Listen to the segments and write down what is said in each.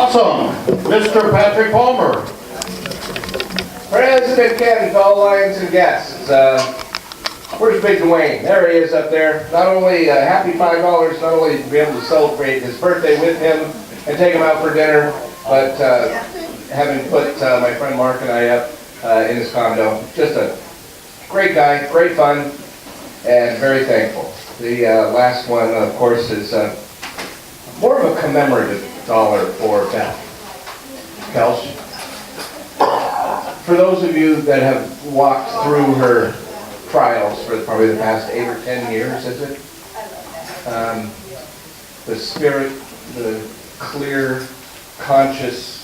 Awesome. Mr. Patrick Palmer. President Ken, fellow Lions and guests. Where's Big Dwayne? There he is up there. Not only happy $5, not only to be able to celebrate his birthday with him and take him out for dinner, but having put my friend Mark and I up in his condo. Just a great guy, great fun, and very thankful. The last one, of course, is more of a commemorative dollar for Beth. Kelsey. For those of you that have walked through her trials for probably the past 8 or 10 years, is it? The spirit, the clear, conscious,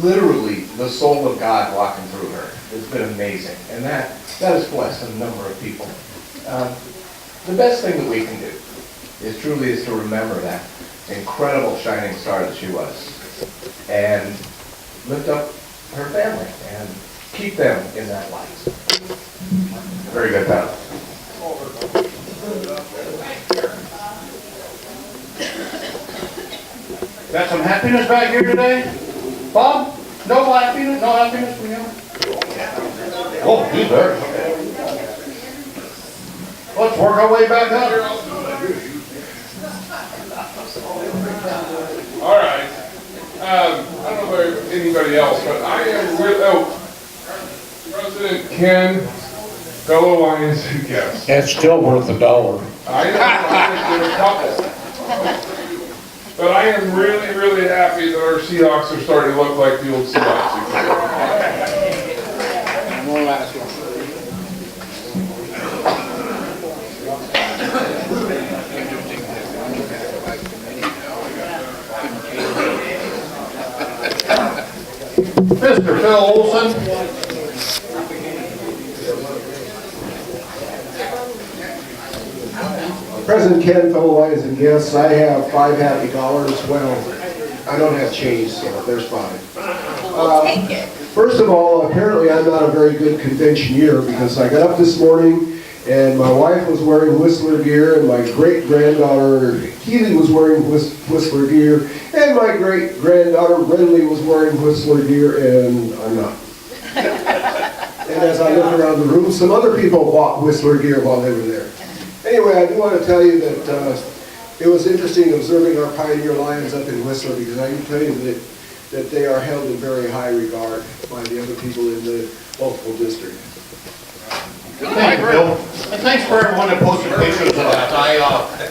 literally the soul of God walking through her has been amazing. And that has blessed a number of people. The best thing that we can do is truly to remember that incredible shining star that she was and lift up her family and keep them in that light. Very good, Pat. Got some happiness back here today? Bob? No happiness? No happiness for you? Oh, he's there. Let's work our way back up. All right. I don't know about anybody else, but I am with President Ken, fellow Lions and guests. That's still worth $1. I know, I think there are a couple. But I am really, really happy that our Seahawks are starting to look like the old Seahawks again. Mr. Phil Olson. President Ken, fellow Lions and guests, I have $5 happy. Well, I don't have change, so there's $5. First of all, apparently I'm not a very good conventioneer because I got up this morning and my wife was wearing Whistler gear and my great-granddaughter Keely was wearing Whistler gear and my great-granddaughter Renly was wearing Whistler gear and I'm not. And as I looked around the room, some other people bought Whistler gear while they were there. Anyway, I do want to tell you that it was interesting observing our Pioneer Lions up in Whistler because I can tell you that they are held in very high regard by the other people in the multiple district. Thank you, Bill. And thanks for everyone that posted pictures of that. I,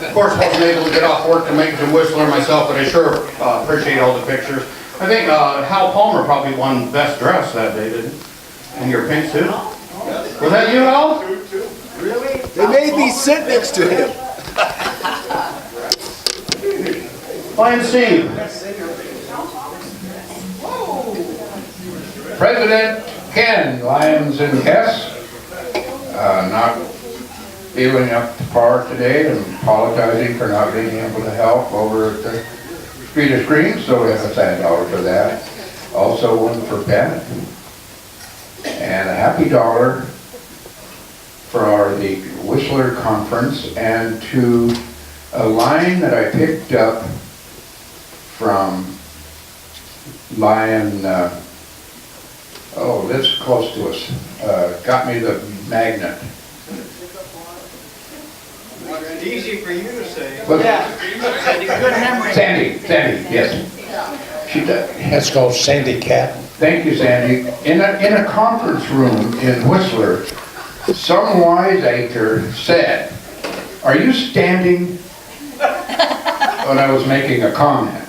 of course, wasn't able to get off work to make it to Whistler myself, but I sure appreciate all the pictures. I think Hal Palmer probably won best dress that day, didn't he? In your pink suit? Was that you, Hal? Really? They made me sit next to him. Fine, Steve. President Ken, Lions and guests, not feeling up to par today and apologizing for not being able to help over at the Street of Screens, so we have a $10 for that. Also one for Ben, and a happy $1 for the Whistler Conference, and to a line that I picked up from Lion, lives close to us, got me the magnet. Easy for you to say. But Yeah. Good memory. Sandy, yes. She does. That's called Sandy Cat. Thank you, Sandy. In a conference room in Whistler, some wiseacre said, "Are you standing?" when I was making a comment.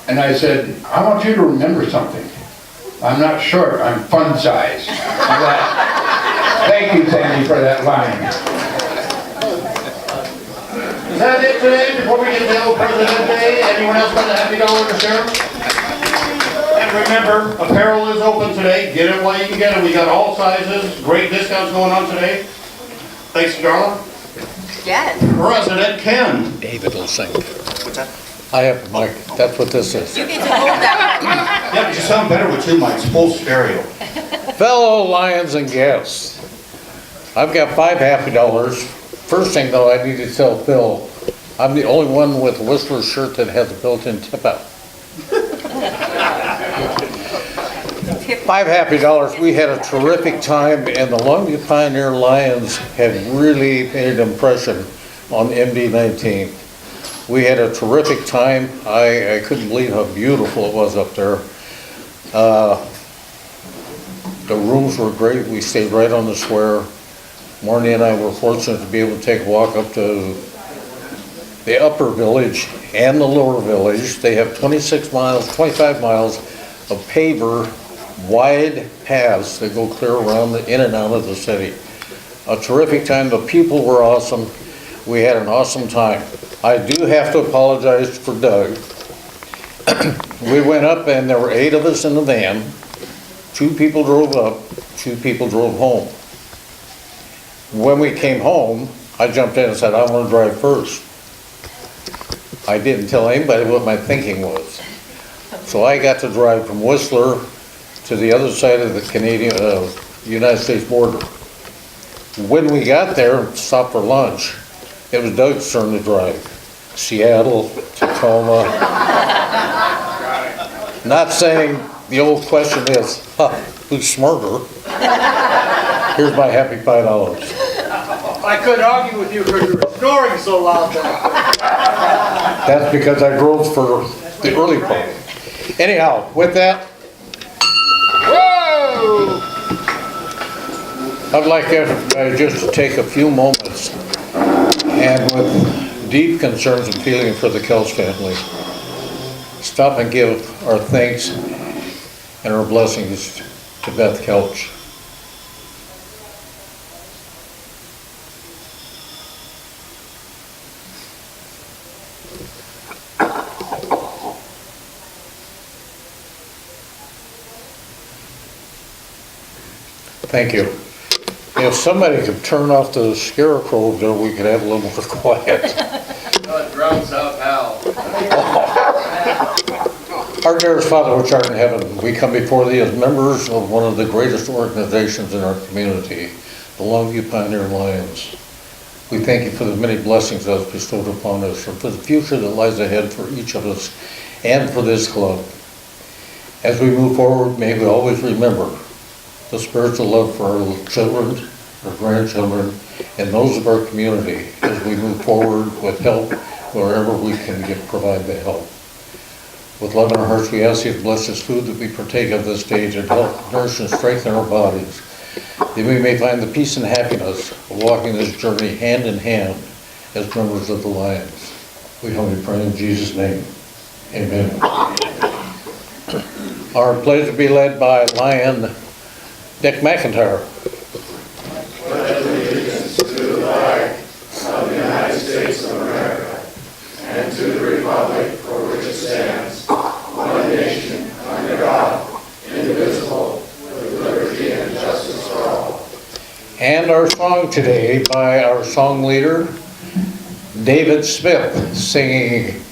And I said, "I want you to remember something. I'm not short, I'm fun size." Thank you, Sandy, for that line. Is that it today, before we get to El Presidente Day? Anyone else got a happy dollar to share? And remember, apparel is open today. Get it while you can get it. We got all sizes. Great discounts going on today. Thanks, Darla. Yes. President Ken. David will sing. What's that? I have a mic. That's what this is. You get to hold that. Yeah, but you sound better with 2 mics, full stereo. Fellow Lions and guests, I've got $5 happy. First thing though, I need to tell Phil, I'm the only one with a Whistler shirt that has a built-in tip out. 5 happy dollars. We had a terrific time, and the Longview Pioneer Lions had really made an impression on MD-19. We had a terrific time. I couldn't believe how beautiful it was up there. The rooms were great. We stayed right on the square. Marnie and I were fortunate to be able to take a walk up to the upper village and the lower village. They have 25 miles of paver, wide paths that go clear around in and out of the city. A terrific time. The people were awesome. We had an awesome time. I do have to apologize for Doug. We went up and there were 8 of us in the van. 2 people drove up, 2 people drove home. When we came home, I jumped in and said, I want to drive first. I didn't tell anybody what my thinking was. So I got to drive from Whistler to the other side of the United States border. When we got there, stopped for lunch, it was Doug's turn to drive. Seattle, Tacoma. Not saying the old question is, who's smarter? Here's my happy $5. I couldn't argue with you because you were snoring so loud there. That's because I drove for the early part. Anyhow, with that, Whoa! I'd like everybody just to take a few moments and with deep concerns and feeling for the Kells family, stop and give our thanks and our blessings to Beth Kelch. Thank you. If somebody could turn off the scarecrow there, we could have a little more quiet. It drowns out Hal. Our dearest Father, which art in heaven, we come before thee as members of one of the greatest organizations in our community, the Longview Pioneer Lions. We thank you for the many blessings that have bestowed upon us, and for the future that lies ahead for each of us and for this club. As we move forward, may we always remember the spiritual love for our children, our grandchildren, and those of our community as we move forward with help wherever we can provide the help. With love in our hearts, we ask you to bless this food that we partake of this day, to help nourish and strengthen our bodies, that we may find the peace and happiness of walking this journey hand in hand as members of the Lions. We humbly pray in Jesus' name. Amen. Our pledge to be led by Lion Dick McIntyre. Pledge allegiance to the flag of the United States of America and to the republic for which it stands, one nation, under God, indivisible, with liberty and justice for all. And our song today by our song leader, David Smith, singing,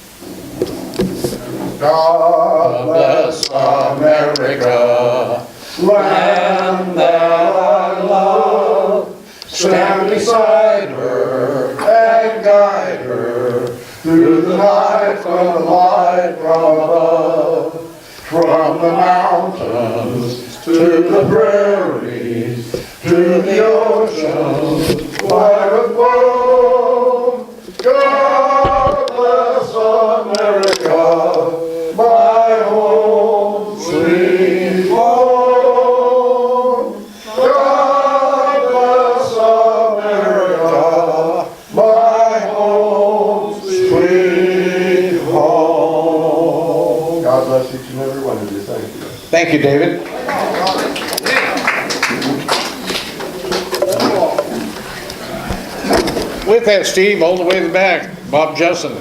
God bless America, land that I love, stand beside her and guide her through the night from the light from above, from the mountains to the prairies, to the ocean wide with foam. God bless America, my home, sweet home. God bless America, my home, sweet home. God bless each and every one of you. Thank you. Thank you, David. With that, Steve, all the way to the back, Bob Jessen.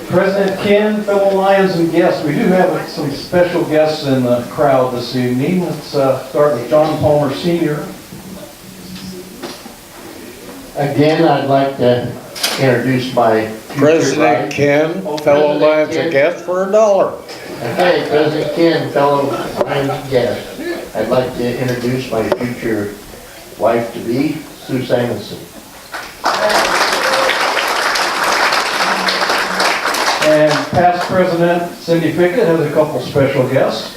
President Ken, fellow Lions and guests, we do have some special guests in the crowd this evening. Let's start with John Palmer Sr. Again, I'd like to introduce my future President bride. Ken, fellow President Lions Ken. and guests for $1. Okay, President Ken, fellow Lions and guests, I'd like to introduce my future wife-to-be, Sue Simonson. And And past President Cindy Fickett has a couple special guests.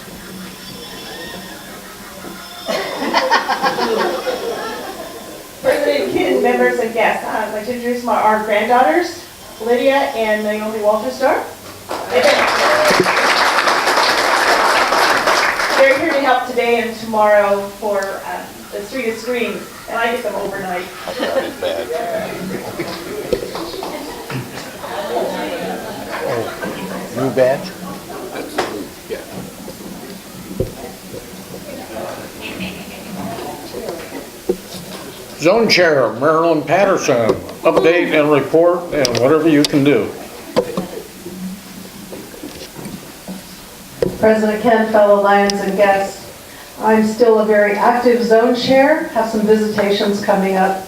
President Ken, members and guests, I'd like to introduce our granddaughters, Lydia and Naomi Walterstar. They're here to help today and tomorrow for the Street of Screams, and I get them overnight. New badge? Zone Chair, Marilyn Patterson, update and report and whatever you can do. President Ken, fellow Lions and guests, I'm still a very active zone chair, have some visitations coming up.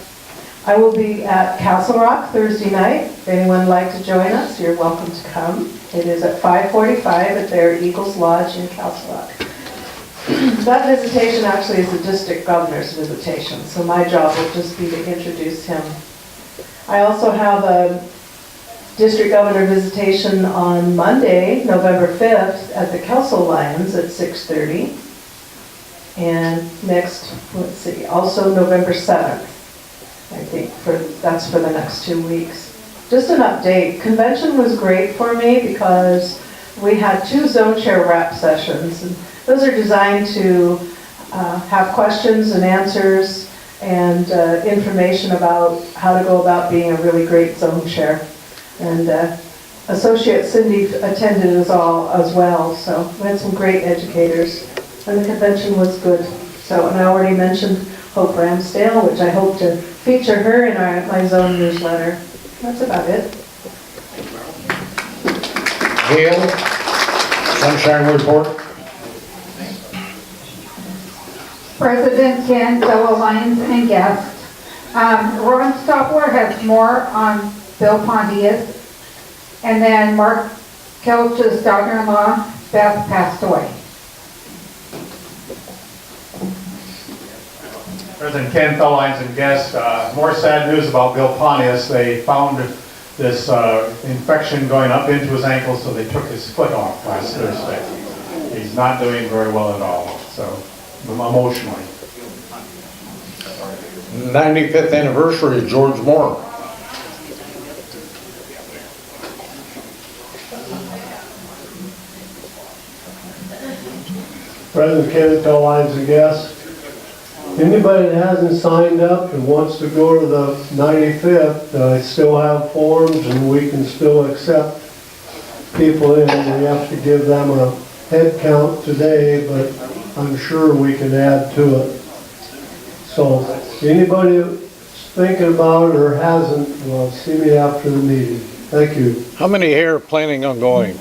I will be at Castle Rock Thursday night. If anyone would like to join us, you're welcome to come. It is at 5:45 at their Eagles Lodge in Castle Rock. That visitation actually is the district governor's visitation, so my job will just be to introduce him. I also have a district governor visitation on Monday, November 5th, at the Kelso Lions at 6:30. And next, let's see, also November 7th, I think, that's for the next 2 weeks. Just an update, convention was great for me because we had 2 zone chair rep sessions. And those are designed to have questions and answers and information about how to go about being a really great zone chair. And Associate Cindy attended us all as well, so we had some great educators, and the convention was good. So, and I already mentioned Hope Ramsdale, which I hope to feature her in my zone newsletter. That's about it. Gail, Sunshine Report. President Ken, fellow Lions and guests. Ron Stopler has more on Bill Pontius. And then Mark Kelch's daughter-in-law, Beth, passed away. President Ken, fellow Lions and guests, more sad news about Bill Pontius. They found this infection going up into his ankle, so they took his foot off last Thursday. He's not doing very well at all, so emotionally. 95th anniversary of George Moore. President Ken, fellow Lions and guests, anybody that hasn't signed up and wants to go to the 95th, I still have forms and we can still accept people in. We have to give them a head count today, but I'm sure we can add to it. So anybody that's thinking about it or hasn't, well, see me after the meeting. Thank you. How many here are planning on going?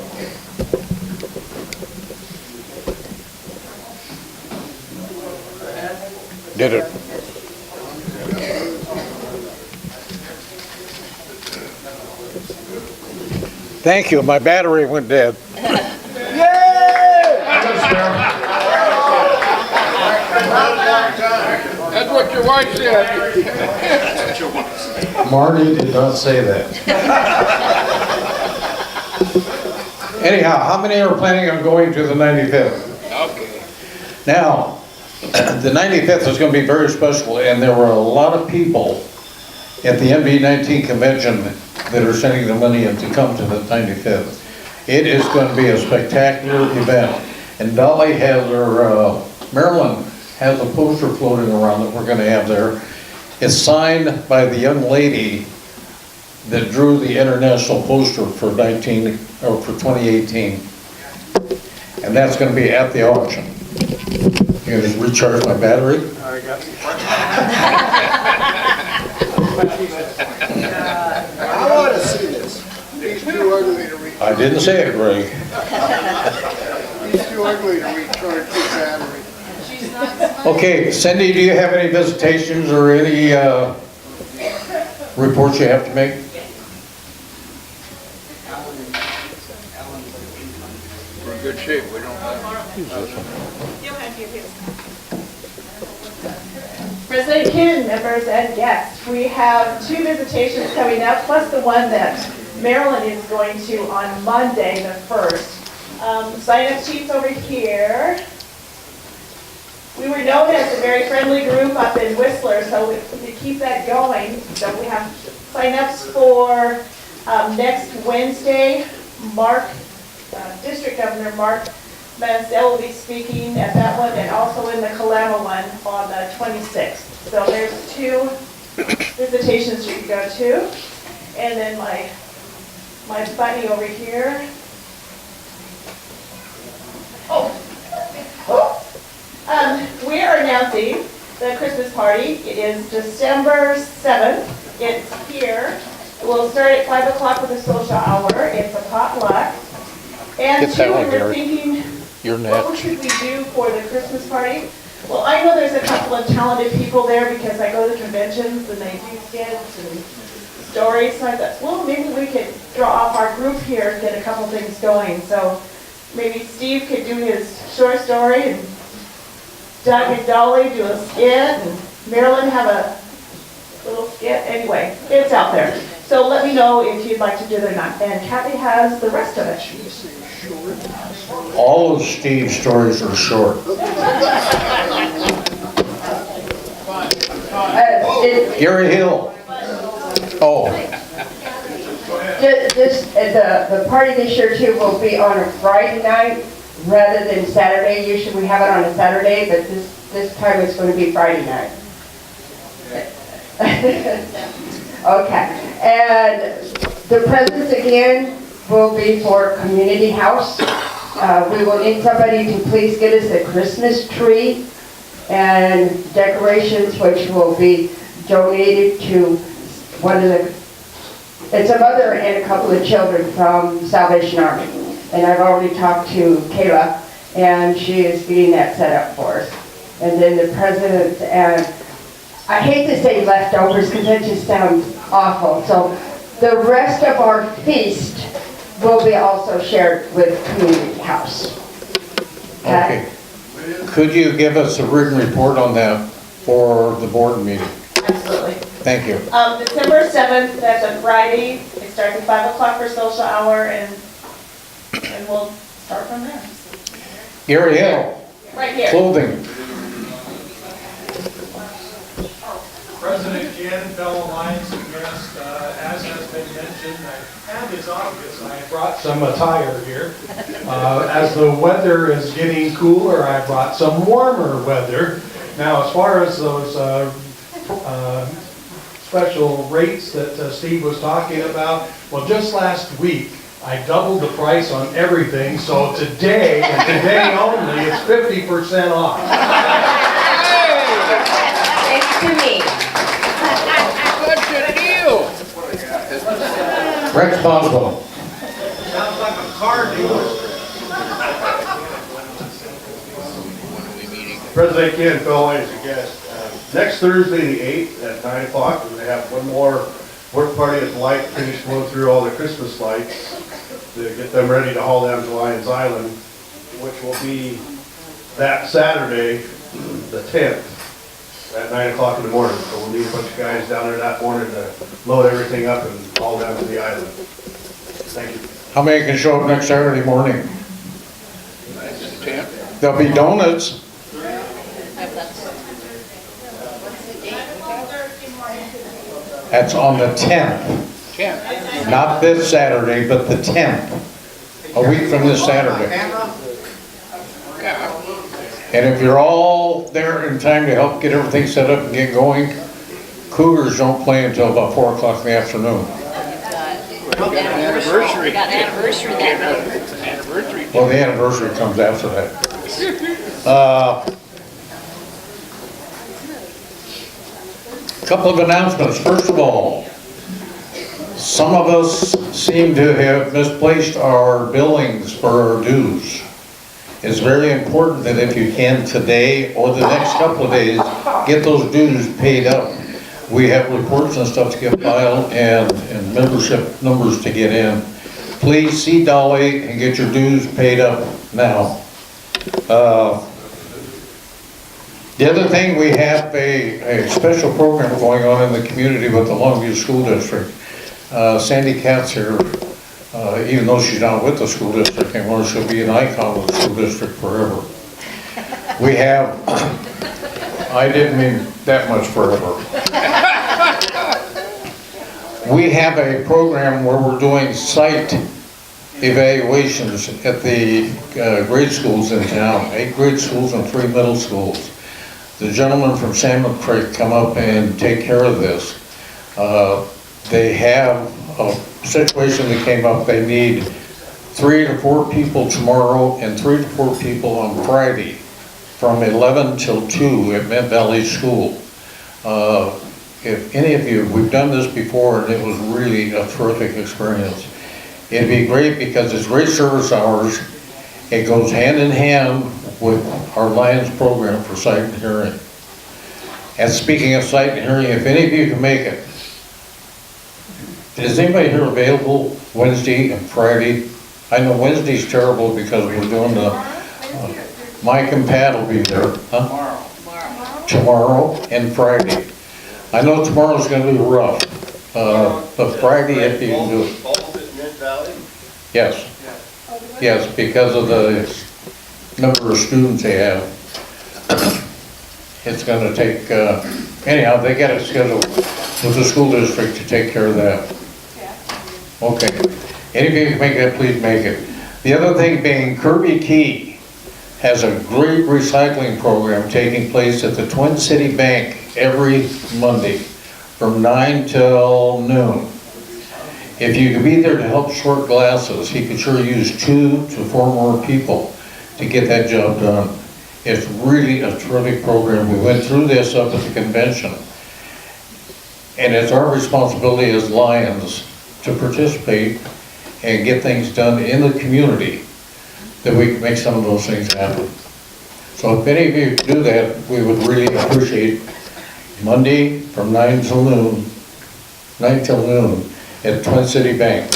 Did it? Thank you, my battery went dead. That's what your wife said. Marty did not say that. Anyhow, how many are planning on going to the 95th? Okay. Now, the 95th is going to be very special, and there were a lot of people at the MB19 convention that are sending the money in to come to the 95th. It is going to be a spectacular event, and Dolly has her, Marilyn has a poster floating around that we're going to have there. It's signed by the young lady that drew the international poster for 2018, and that's going to be at the auction. You gonna just recharge my battery? I want to see this. He's too ugly to recharge. I didn't say it, Greg. He's too ugly to recharge his battery. Okay, Cindy, do you have any visitations or any reports you have to make? We're in good shape. We don't have. President Ken, members and guests, we have 2 visitations coming up, plus the one that Maryland is going to on Monday, the 1st. Sign-up sheets over here. We were known as a very friendly group up in Whistler, so we keep that going. So we have sign-ups for next Wednesday. District Governor Mark Mansell will be speaking at that one, and also in the Kalama one on the 26th. So there's 2 visitations you can go to. And then my buddy over here. We are announcing the Christmas party. It is December 7th. It's here. We'll start at 5 o'clock with a social hour. It's a potluck. And Get that two, one, we were Gary. thinking, You're what next. should we do for the Christmas party? Well, I know there's a couple of talented people there because I go to conventions and they do skits and stories. So I thought, well, maybe we could draw off our group here and get a couple things going. So maybe Steve could do his short story, and Doug and Dolly do a skit, and Marilyn have a little skit. Anyway, it's out there. So let me know if you'd like to do it or not. And Kathy has the rest of it. All of Steve's stories are short. Gary Hill. Oh, The party this year too will be on a Friday night rather than Saturday. Usually we have it on a Saturday, but this time it's going to be Friday night. Okay, and the presents again will be for Community House. We will need somebody to please get us a Christmas tree and decorations, which will be donated to one of the, it's a mother and a couple of children from Salvation Army. And I've already talked to Kayla, and she is getting that set up for us. And then the president, and I hate to say leftovers because that just sounds awful. So the rest of our feast will be also shared with Community House. okay. Could you give us a written report on that for the board meeting? Absolutely. Thank you. December 7th, that's a Friday. It starts at 5 o'clock for social hour, and we'll start from there. Gary Hill. Right here. Clothing. President Ken, fellow Lions and guests, as has been mentioned, and is obvious, I brought some attire here. As the weather is getting cooler, I brought some warmer weather. Now, as far as those special rates that Steve was talking about, well, just last week, I doubled the price on everything, so today, and today only, it's 50% off. Thanks to me. Rex Boswell. Sounds like a car dealer. President Ken, fellow ladies and guests, next Thursday, the 8th, at 9 o'clock, we're going to have one more work party at the light, finish going through all the Christmas lights to get them ready to haul down to Lions Island, which will be that Saturday, the 10th, at 9 o'clock in the morning. So we'll need a bunch of guys down there that morning to load everything up and haul down to the island. Thank you. How many can show up next Saturday morning? There'll be donuts. That's on the 10th. Not this Saturday, but the 10th. A week from this Saturday. And if you're all there in time to help get everything set up and get going, Cougars don't play until about 4 o'clock in the afternoon. Anniversary. Got anniversary that night. Well, the anniversary comes after that. Couple of announcements. First of all, some of us seem to have misplaced our billings for our dues. It's very important that if you can today or the next couple of days, get those dues paid up. We have reports and stuff to get filed and membership numbers to get in. Please see Dolly and get your dues paid up now. The other thing, we have a special program going on in the community with the Longview School District. Sandy Katz here, even though she's not with the school district anymore, she'll be an icon of the school district forever. We have, I didn't mean that much forever. We have a program where we're doing site evaluations at the grade schools in town, 8 grade schools and 3 middle schools. The gentlemen from Salmon Creek come up and take care of this. They have a situation that came up, they need 3 to 4 people tomorrow and 3 to 4 people on Friday from 11 till 2 at Mint Valley School. If any of you, we've done this before and it was really a terrific experience. It'd be great because it's great service hours. It goes hand in hand with our Lions program for sight and hearing. And speaking of sight and hearing, if any of you can make it, is anybody here available Wednesday and Friday? I know Wednesday's terrible because we're doing the, Mike and Pat will be there. Huh? Tomorrow and Friday. I know tomorrow's going to be rough, but Friday if you can do it. Yes. Yes, because of the number of students they have. It's going to take, anyhow, they got it scheduled with the school district to take care of that. Okay. Any of you can make it, please make it. The other thing being Kirby Key has a great recycling program taking place at the Twin City Bank every Monday from 9 till noon. If you could be there to help sort glasses, he could sure use 2 to 4 more people to get that job done. It's really a terrific program. We went through this up at the convention. And it's our responsibility as Lions to participate and get things done in the community that we can make some of those things happen. So if any of you do that, we would really appreciate Monday from 9 till noon at Twin City Bank.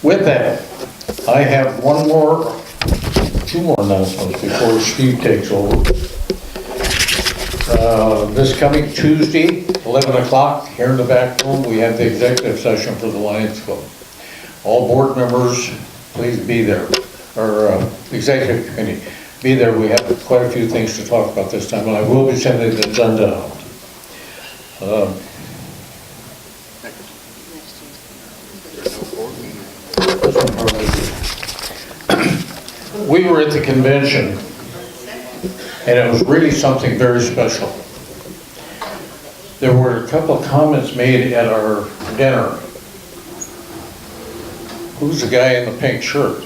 With that, I have 2 more announcements before Steve takes over. This coming Tuesday, 11 o'clock, here in the back room, we have the executive session for the Lions Club. All board members, please be there, or executive committee, be there. We have quite a few things to talk about this time, and I will be sending the agenda out. We were at the convention, and it was really something very special. There were a couple of comments made at our dinner. Who's the guy in the pink shirt?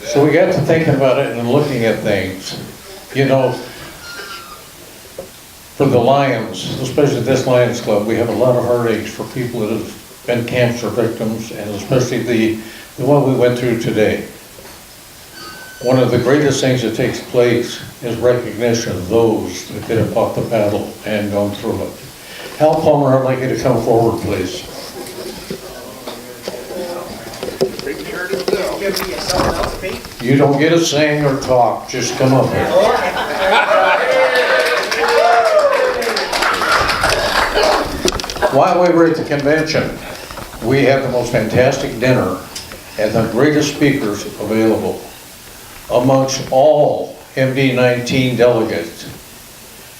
So we got to thinking about it and looking at things. You know, for the Lions, especially this Lions Club, we have a lot of heartaches for people that have been cancer victims, and especially the one we went through today. One of the greatest things that takes place is recognition of those that get up off the paddle and gone through it. Hal Palmer, I'd like you to come forward, please. You don't get to sing or talk, just come up here. While we were at the convention, we had the most fantastic dinner and the greatest speakers available. Amongst all MD-19 delegates,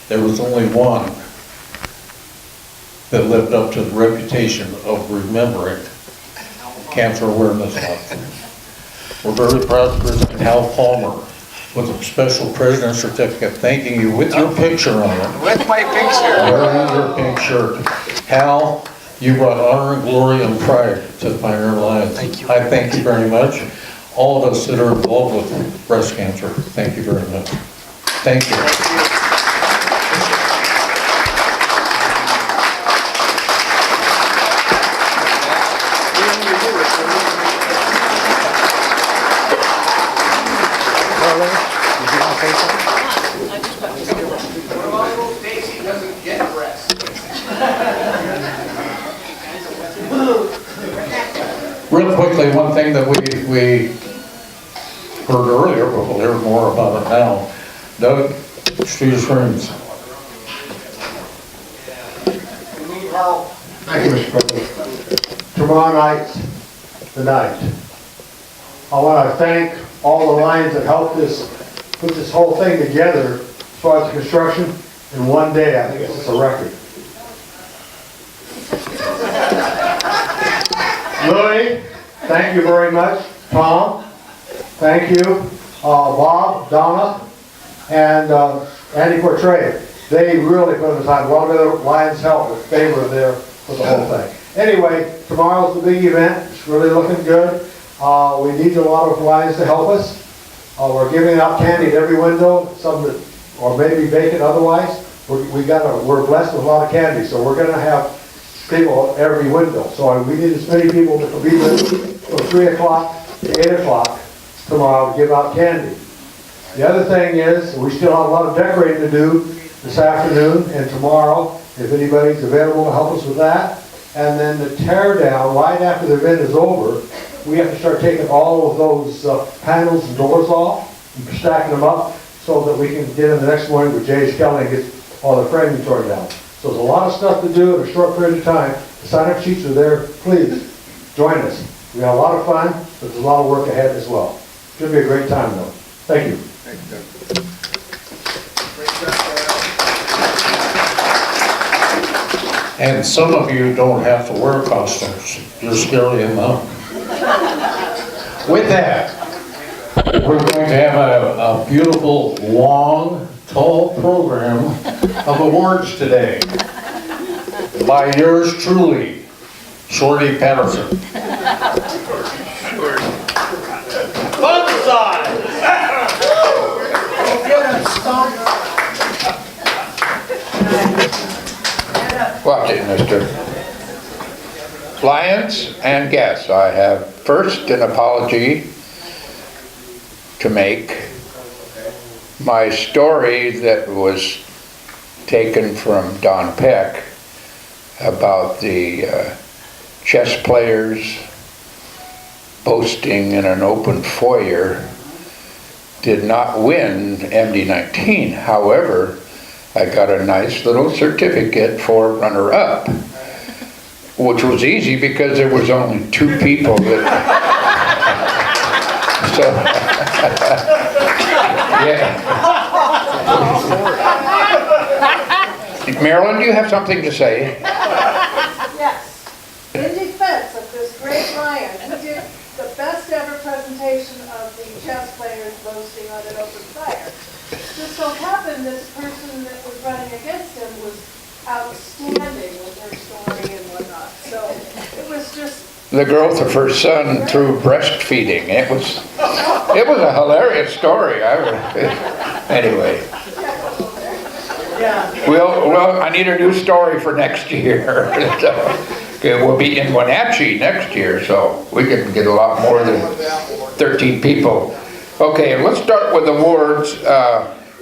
there was only one that lived up to the reputation of remembering Cancer Awareness Month. We're very proud to present Hal Palmer with a special President's Certificate thanking you with your picture on it. With my picture. Wearing your pink shirt. Hal, you brought honor and glory and pride to the Pioneer Lions. Thank you. I thank you very much. All of us that are involved with breast cancer, thank you very much. Thank you. Real quickly, one thing that we heard earlier, but we'll hear more about it now. Doug, Street Springs. Carl. Thank you, Mr. President. Tomorrow night's the night. I want to thank all the Lions that helped us put this whole thing together as far as the construction in one day. I think it's just a record. Louis, thank you very much. Tom, thank you. Bob, Donna, and Andy Portray. They really put in the time. A lot of other Lions helped, but they were there for the whole thing. Anyway, tomorrow's the big event. It's really looking good. We need a lot of Lions to help us. We're giving out candy at every window, some that are maybe vacant otherwise. We're blessed with a lot of candy, so we're going to have people at every window. So we need as many people that will be there from 3 o'clock to 8 o'clock tomorrow to give out candy. The other thing is, we still have a lot of decorating to do this afternoon and tomorrow, if anybody's available to help us with that. And then the tear down, right after the event is over, we have to start taking all of those panels and doors off and stacking them up so that we can get in the next morning with Jay's Kelly and get all the framing torn down. So there's a lot of stuff to do in a short period of time. The sign-up sheets are there. Please, join us. We have a lot of fun, but there's a lot of work ahead as well. It's going to be a great time, though. Thank you. And some of you don't have to wear costumes. You're scary enough. With that, we're going to have a beautiful, long, tall program of awards today by yours truly, Shorty Patterson. Fun size! Watch it, mister. Lions and guests, I have first an apology to make. My story that was taken from Don Peck about the chess players boasting in an open foyer did not win MD-19. However, I got a nice little certificate for runner-up, which was easy because there was only 2 people that... So, yeah. Marilyn, do you have something to say? Yes. In defense of this great lion, he did the best ever presentation of the chess players boasting on an open fire. Just so happened this person that was running against him was outstanding with her story and whatnot. So it was just... The growth of her son through breastfeeding. It was a hilarious story. Anyway. Well, I need a new story for next year. Okay, we'll be in Wenatchee next year, so we can get a lot more than 13 people. Okay, let's start with awards.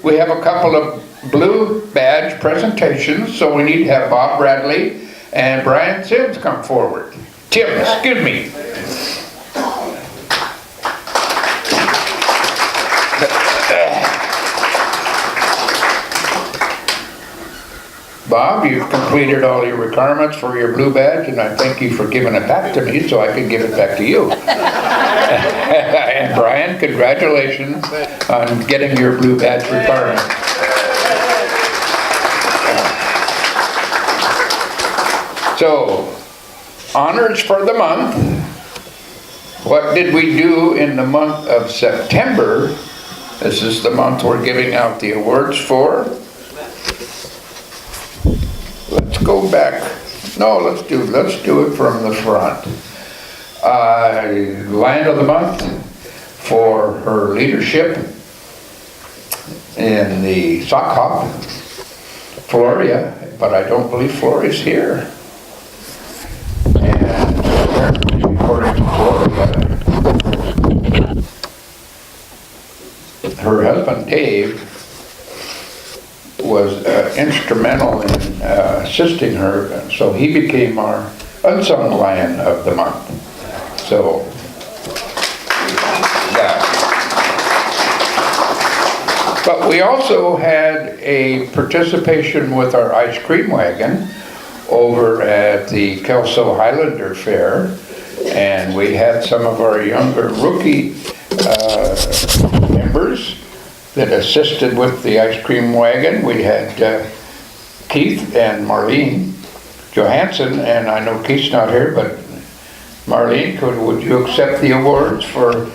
We have a couple of blue badge presentations, so we need to have Bob Bradley and Brian Sims come forward. Tim, excuse me. Bob, you've completed all your requirements for your blue badge, and I thank you for giving it back to me so I can give it back to you. And Brian, congratulations on getting your blue badge requirement. So, honors for the month. What did we do in the month of September? This is the month we're giving out the awards for. Let's go back. No, let's do it from the front. Lion of the Month for her leadership in the sock hop. Floria, but I don't believe Floria's here. And according to Floria, her husband Dave was instrumental in assisting her, so he became our unsung Lion of the Month. So, yeah. But we also had a participation with our ice cream wagon, over at the Kelso Highlander Fair, and we had some of our younger rookie members that assisted with the ice cream wagon. We had Keith and Marlene Johansson, and I know Keith's not here, but Marlene, would you accept the awards for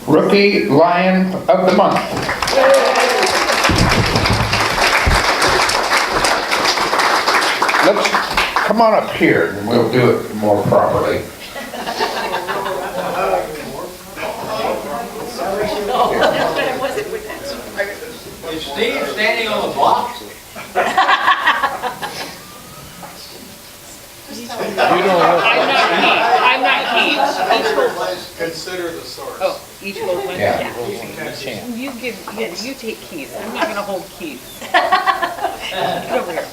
Rookie Lion of the Month? Let's come on up here and we'll do it more properly. Is Steve standing on the box? I'm not Keith. Consider the source. Oh, each hold one? Yeah. You take Keith. I'm not gonna hold Keith. Get over here.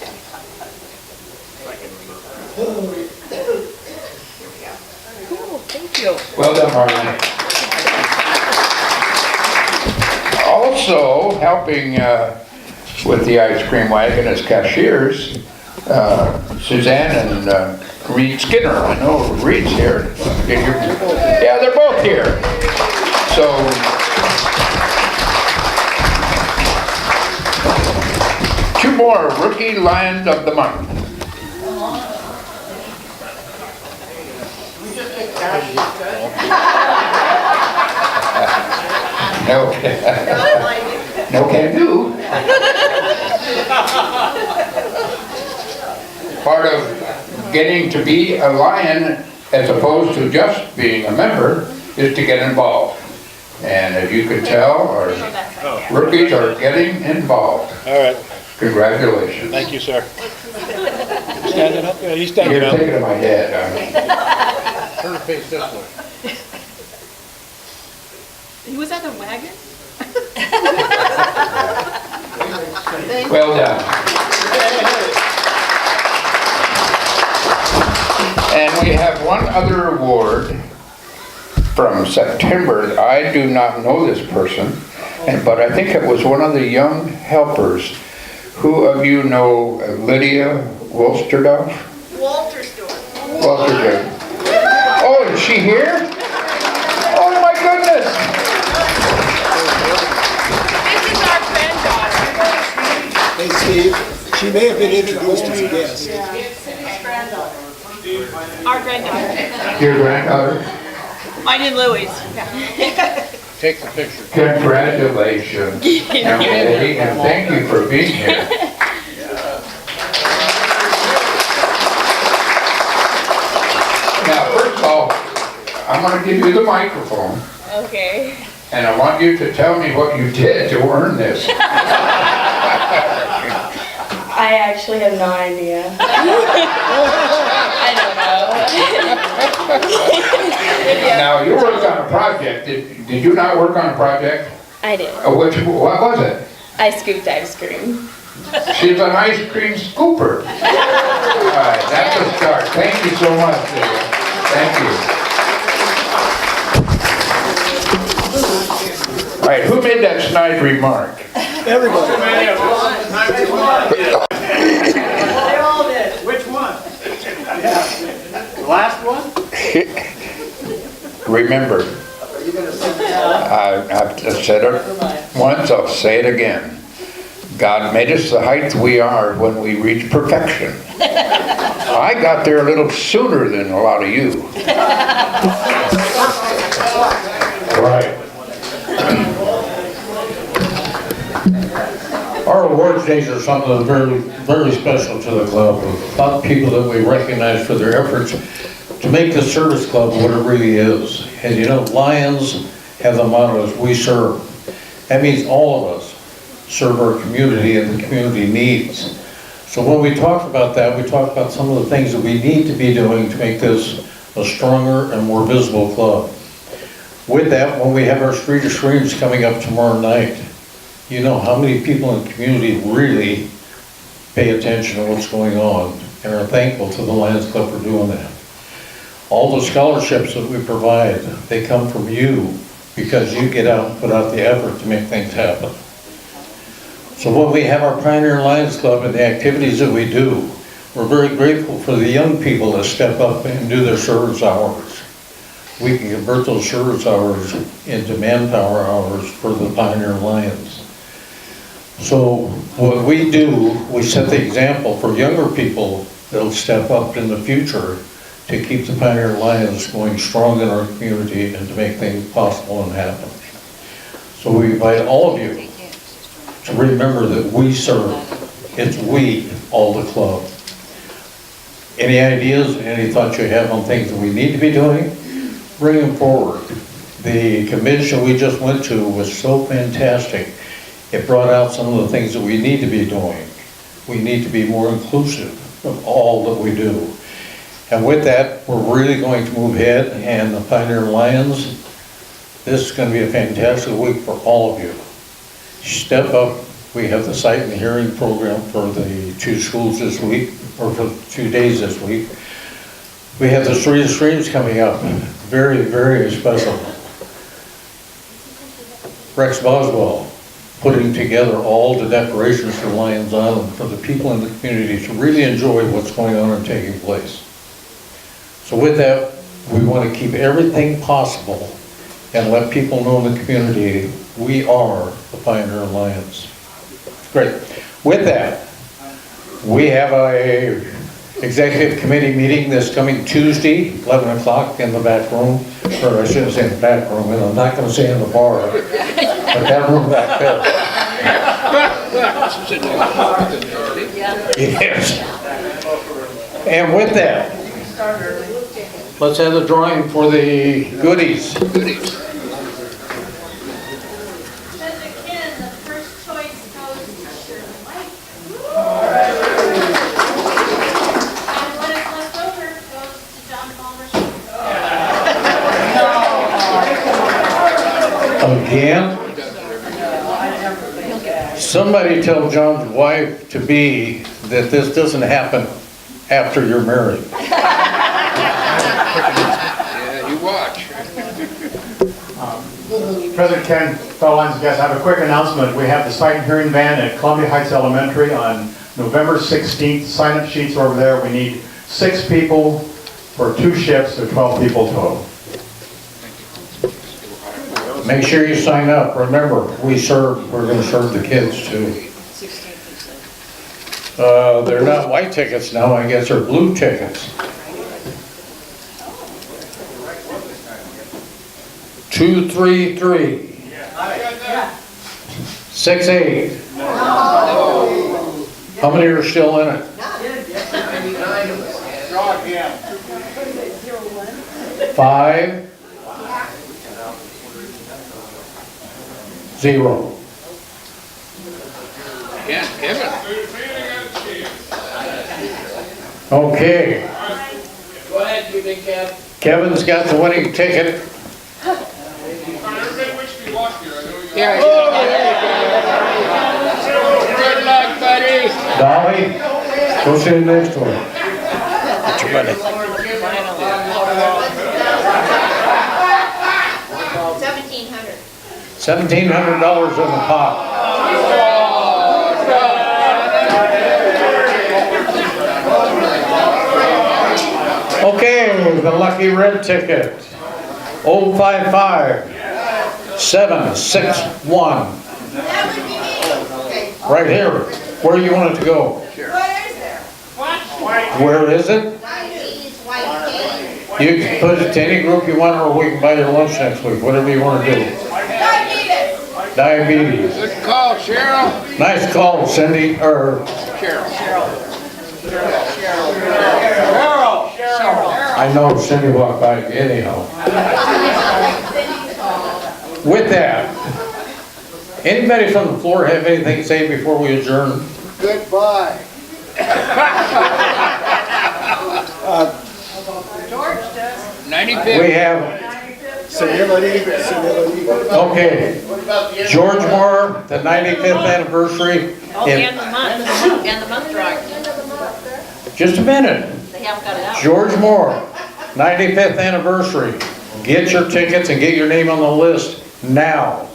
Cool, thank you. Well done, Marlene. Also helping with the ice cream wagon as cashiers, Suzanne and Reed Skinner. I know Reed's here. Yeah, they're both here. So, two more Rookie Lions of the Month. No, no can do. Part of getting to be a lion as opposed to just being a member is to get involved. And as you can tell, our rookies are getting involved. All right. Congratulations. Thank you, sir. Standing up? Yeah, he's standing You're up. thinking of my head. Turn the face this way. He was at the wagon? Well done. And we have one other award from September. I do not know this person, but I think it was one of the young helpers. Who of you know Lydia Wolsterdorf? Waltersdorf. Wolsterdorf. Oh, is she here? Oh my goodness! This is our granddaughter. Hey, Steve, she may have been introduced as a guest. Cindy's granddaughter. Our granddaughter. Your granddaughter? Mine and Louie's. Take the picture. Congratulations, young lady, and thank you for being here. Now, first of all, I'm going to give you the microphone, Okay. and I want you to tell me what you did to earn this. I actually have no idea. I don't know. Now, you worked on a project. Did you not work on a project? I did. What was it? I scooped ice cream. She's an ice cream scooper. All right, that's a start. Thank you so much, Lydia. Thank you. All right, who made that snide remark? Everybody. They all did. Which one? The last one? Remember, I've said it once, I'll say it again. God made us the height we are when we reach perfection. I got there a little sooner than a lot of you. Right. Our awards days are something very, very special to the club. A lot of people that we recognize for their efforts to make the service club what it really is. And you know, Lions have the motto is we serve. That means all of us serve our community and the community needs. So when we talk about that, we talk about some of the things that we need to be doing to make this a stronger and more visible club. With that, when we have our Street of Streams coming up tomorrow night, you know how many people in the community really pay attention to what's going on and are thankful to the Lions Club for doing that. All the scholarships that we provide, they come from you because you get out and put out the effort to make things happen. So when we have our Pioneer Lions Club and the activities that we do, We're very grateful for the young people that step up and do their service hours. We can convert those service hours into manpower hours for the Pioneer Lions. So what we do, we set the example for younger people that'll step up in the future to keep the Pioneer Lions going strong in our community and to make things possible and happen. So we invite all of you to remember that we serve. It's we, all the club. Any ideas, any thoughts you have on things that we need to be doing, bring them forward. The convention we just went to was so fantastic. It brought out some of the things that we need to be doing. We need to be more inclusive of all that we do. And with that, we're really going to move ahead, and the Pioneer Lions, this is going to be a fantastic week for all of you. Step up. We have the sight and hearing program for the 2 schools this week, or for 2 days this week. We have the Street of Streams coming up. Very, very special. Rex Boswell putting together all the decorations for Lions Island for the people in the community to really enjoy what's going on and taking place. So with that, we want to keep everything possible and let people know in the community we are the Pioneer Lions. Great. With that, we have a executive committee meeting this coming Tuesday, 11 o'clock in the back room, or I shouldn't say in the back room, and I'm not going to say in the bar, but that room back there. Yes. And with that, let's have the drawing for the goodies. Again? Somebody tell John's wife to be that this doesn't happen after you're married. Yeah, you watch. President Ken, fellow Lions and guests, I have a quick announcement. We have the sight and hearing van at Columbia Heights Elementary on November 16th. Sign-up sheets are over there. We need 6 people for 2 shifts, so 12 people total. Make sure you sign up. Remember, we're going to serve the kids too. They're not white tickets now, I guess they're blue tickets. 233 68. How many are still in it? 5 0. Yeah, Kevin. Okay. Go ahead, you big Kev. Kevin's got the winning ticket. Yeah. Good luck, buddy. Dolly, go sit next to him. Get your money. $1,700 in the pot. Okay, the lucky red ticket. 055 761. Right here. Where you want it to go? Where is it? You can put it to any group you want, or we can buy your lunch next week, whatever you want to do. Diabetes. Good call, Cheryl. Nice call, Cindy, or Cheryl. I know Cindy walked by anyhow. With that, anybody from the floor have anything to say before we adjourn? Goodbye. George does. 95. We have, okay, George Moore, the 95th anniversary. Oh, and the month drawing. Just a minute. They haven't got it out. George Moore, 95th anniversary. Get your tickets and get your name on the list now.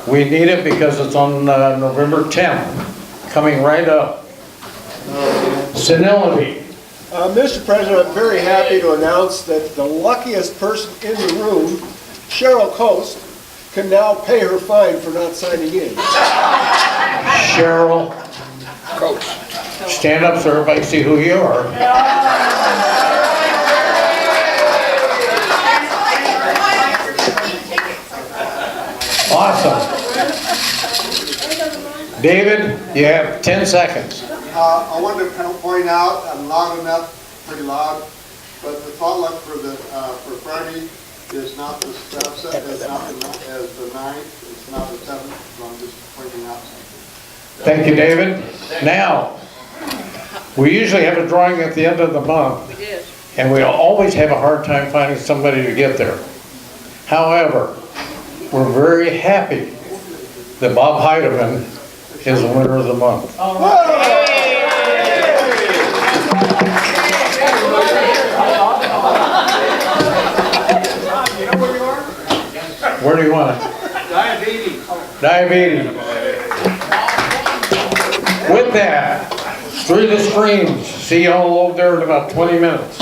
We need it because it's on November 10th, coming right up. senility. Mr. President, I'm very happy to announce that the luckiest person in the room, Cheryl Coast, can now pay her fine for not signing in. Cheryl, stand up so everybody can see who you are. Awesome. David, you have 10 seconds. I wanted to point out, I'm loud enough, pretty loud, but the potluck for Friday is not the as the 9th, it's not the 7th, so I'm just pointing out something. Thank you, David. Now, we usually have a drawing at the end of the month. We do. And we always have a hard time finding somebody to get there. However, we're very happy that Bob Heidemann is the winner of the month. Where do you want it? Diabetes. Diabetes. With that, through the screens, see y'all over there in about 20 minutes.